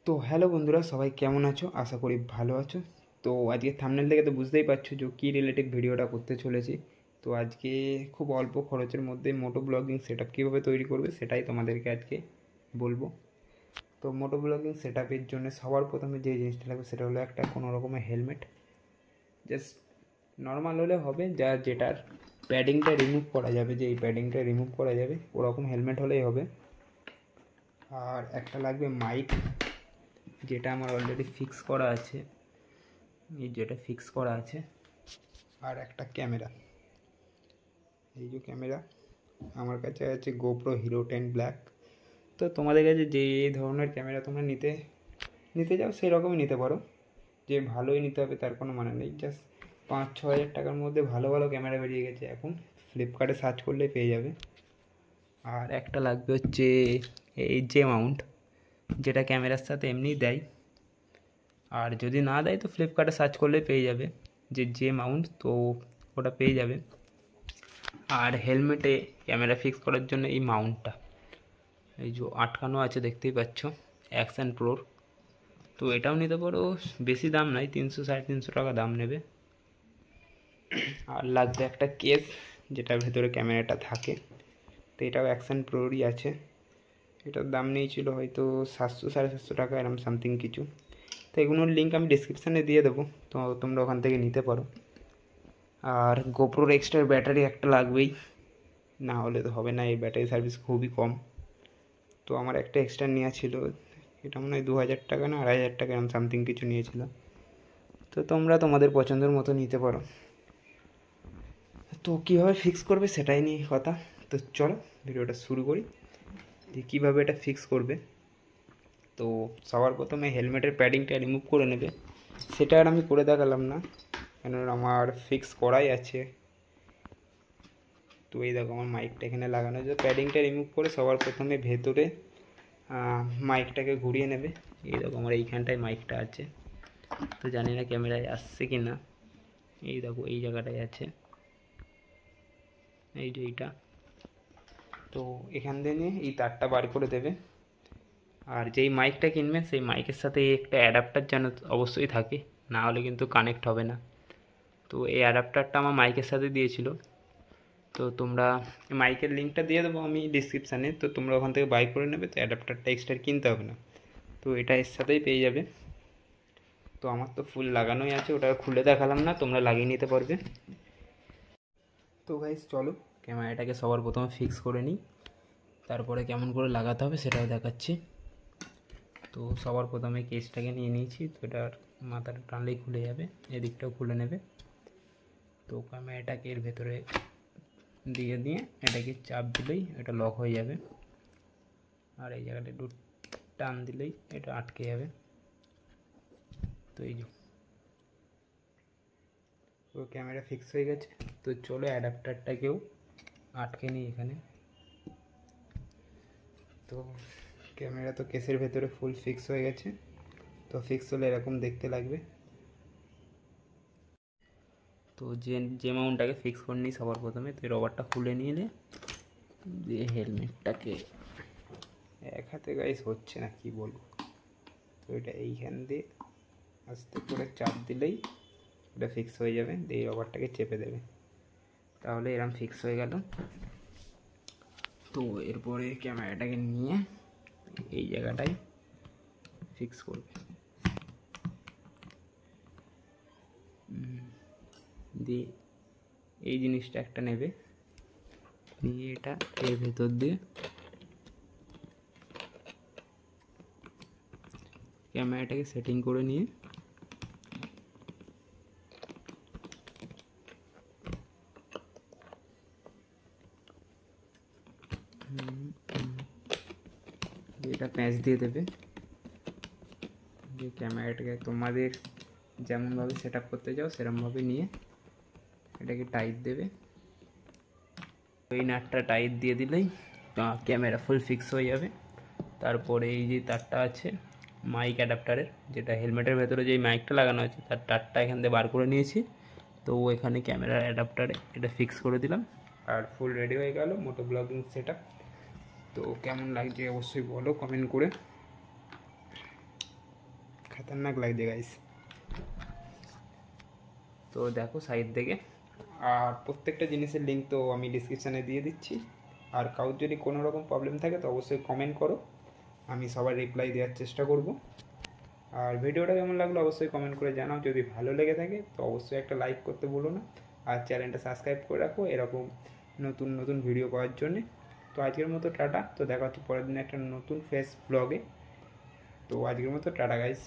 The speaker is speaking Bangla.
তো হ্যালো বন্ধুরা, সবাই কেমন আছো? আশা করি ভালো আছো। তো আজকে থাম্বনেল দেখে তো বুঝতেই পারছো যে কী রিলেটেড ভিডিওটা করতে চলেছি। তো আজকে খুব অল্প খরচের মধ্যে মোটো ব্লগিং সেটআপ কীভাবে তৈরি করবে সেটাই তোমাদেরকে আজকে বলবো। তো মোটো ব্লগিং সেটআপের জন্য সবার প্রথমে যে জিনিসটা লাগবে সেটা হলো একটা কোনো রকমের হেলমেট। জাস্ট নর্মাল হলে হবে, যেটার প্যাডিংটা রিমুভ করা যাবে, যে এই প্যাডিংটা রিমুভ করা যাবে ওরকম হেলমেট হলেই হবে। আর একটা লাগবে মাইক, যেটা আমার অলরেডি ফিক্স করা আছে, আর একটা ক্যামেরা। এই যে ক্যামেরা আমার কাছে আছে গোপ্রো হিরো 10 ব্ল্যাক। তো তোমাদের কাছে যে ধরনের ক্যামেরা তোমরা নিতে যাও সেই রকমই নিতে পারো, যে ভালোই নিতে হবে তার কোনো মানে নেই। জাস্ট 5-6 হাজার টাকার মধ্যে ভালো ভালো ক্যামেরা বেরিয়ে গেছে এখন, ফ্লিপকার্টে সার্চ করলেই পেয়ে যাবে। আর একটা লাগবে হচ্ছে এই জে মাউন্ট, যেটা ক্যামেরার সাথে এমনি দেয়, আর যদি না দেয় তো ফ্লিপকার্টে সার্চ করলেই পেয়ে যাবে যে মাউন্ট, তো ওটা পেয়ে যাবে। আর হেলমেটে ক্যামেরা ফিক্স করার জন্য এই মাউন্টটা, এই যে আটকানো আছে দেখতেই পাচ্ছ, অ্যাকশন প্রোর। তো এটাও নিতে পারো, বেশি দাম নয়, 300-350 টাকা দাম নেবে। আর লাগবে একটা কেস, যেটার ভেতরে ক্যামেরাটা থাকে। তো এটাও অ্যাকশন প্রোরই আছে। এটার দাম নিয়েছিল হয়তো 700-750 টাকা এরকম সামথিং কিছু। তো এগুলোর লিঙ্ক আমি ডিসক্রিপশানে দিয়ে দেবো, তো তোমরা ওখান থেকে নিতে পারো। আর গোপ্রোর এক্সট্রা ব্যাটারি একটা লাগবেই, না হলে তো হবে না, এই ব্যাটারি সার্ভিস খুবই কম। তো আমার একটা এক্সট্রা নেওয়া ছিল, এটা মনে হয় 2000 টাকা না 2500 টাকা এরকম সামথিং কিছু নিয়েছিল। তো তোমরা তোমাদের পছন্দের মতো নিতে পারো। তো কীভাবে ফিক্স করবে সেটাই নিয়ে কথা। তো চলো ভিডিওটা শুরু করি, যে কীভাবে এটা ফিক্স করবে। তো সবার প্রথমে হেলমেটের প্যাডিংটা রিমুভ করে নেবে। সেটা আর আমি করে দেখালাম না, কেননা আমার ফিক্স করাই আছে। তো এই দেখো আমার মাইকটা এখানে লাগানো আছে। প্যাডিংটা রিমুভ করে সবার প্রথমে ভেতরে মাইকটাকে ঘুরিয়ে নেবে। এই দেখো আমার এইখানটায় মাইকটা আছে, তো জানি না ক্যামেরায় আসছে কি না। এই দেখো এই জায়গাটায় আছে, এই যে এইটা। তো এখান থেকে এই তারটা বার করে দেবে। আর যেই মাইকটা কিনবে সেই মাইকের সাথে একটা অ্যাডাপ্টার যেন অবশ্যই থাকে, না হলে কিন্তু কানেক্ট হবে না। তো এই অ্যাডাপ্টারটা আমার মাইকের সাথে দিয়েছিল। তো তোমরা মাইকের লিঙ্কটা দিয়ে দেবো আমি ডিসক্রিপশানে, তো তোমরা ওখান থেকে বাই করে নেবে। তো অ্যাডাপ্টারটা এক্সট্রা কিনতে হবে না, তো এটা এর সাথেই পেয়ে যাবে। তো আমার তো ফুল লাগানোই আছে, ওটা খুলে দেখালাম না, তোমরা লাগিয়ে নিতে পারবে। তো গাইস চলো ক্যামেরাটাকে সবার প্রথমে ফিক্স করে নিই, তারপরে কেমন করে লাগাতে হবে সেটাও দেখাচ্ছি। তো সবার প্রথমে কেসটাকে নিয়ে নিয়েছি, তো এটার মাথাটা টানলেই খুলে যাবে, এদিকটাও খুলে নেবে। তো ক্যামেরাটাকে এর ভেতরে দিয়ে এটাকে চাপ দিলেই এটা লক হয়ে যাবে। আর এই জায়গাটা একটু টান দিলেই এটা আটকে যাবে। তো এই যে তো ক্যামেরা ফিক্স হয়ে গেছে। তো চলো অ্যাডাপ্টারটাকেও আটকে নিই এখানে। তো ক্যামেরা তো কেসের ভেতরে ফুল ফিক্স হয়ে গেছে। তো ফিক্স হলে এরকম দেখতে লাগবে। তো যে মাউন্টটাকে ফিক্স করে নিই সবার প্রথমে, তো রবারটা খুলে নিলে দিয়ে হেলমেটটাকে এক হাতে গাইস হচ্ছে না, কি বলবো। তো এটা এইখান দিয়ে আস্তে করে চাপ দিলেই এটা ফিক্স হয়ে যাবে। দিয়ে রবারটাকে চেপে দেবে, তাহলে এরকম ফিক্স হয়ে গেল। তো এরপরে ক্যামেরাটাকে নিয়ে এই জায়গাটায় ফিক্স করবে, দিয়ে এই জিনিসটা একটা নেবে, নিয়ে এটা এর ভেতর দিয়ে ক্যামেরাটাকে সেটিং করে নিয়ে এটা প্যাঁচ দিয়ে দেবে। যে ক্যামেরাটাকে তোমাদের যেমনভাবে সেট আপ করতে চাও সেরকমভাবে নিয়ে এটাকে টাইট দেবে। এই নাটটা টাইট দিয়ে দিলেই ক্যামেরা ফুল ফিক্স হয়ে যাবে। তারপরে এই যে তারটা আছে মাইক অ্যাডাপ্টারের, যেটা হেলমেটের ভেতরে যেই মাইকটা লাগানো আছে তার তারটা এখান থেকে বার করে নিয়েছি। তো এখানে ক্যামেরার অ্যাডাপ্টারে এটা ফিক্স করে দিলাম, আর ফুল রেডি হয়ে গেল মোটো ব্লগিং সেটআপ। তো কেমন লাগছে অবশ্যই বলো কমেন্ট করে। খতরনাক লাগছে গাইস। তো দেখো সাইড থেকে, আর প্রত্যেকটা জিনিসের লিঙ্ক তো আমি ডিসক্রিপশানে দিয়ে দিচ্ছি। আর কারোর যদি কোনো রকম প্রবলেম থাকে তো অবশ্যই কমেন্ট করো, আমি সবার রিপ্লাই দেওয়ার চেষ্টা করব। আর ভিডিওটা কেমন লাগলো অবশ্যই কমেন্ট করে জানাও। যদি ভালো লেগে থাকে তো অবশ্যই একটা লাইক করতে ভুলো না, আর চ্যানেলটা সাবস্ক্রাইব করে রাখো এরকম নতুন নতুন ভিডিও পাওয়ার জন্যে। তো আজকের মতো টাটা, তো দেখা হচ্ছে পরের দিন একটা নতুন ফ্রেশ ব্লগে। তো আজকের মতো টাটা গাইস।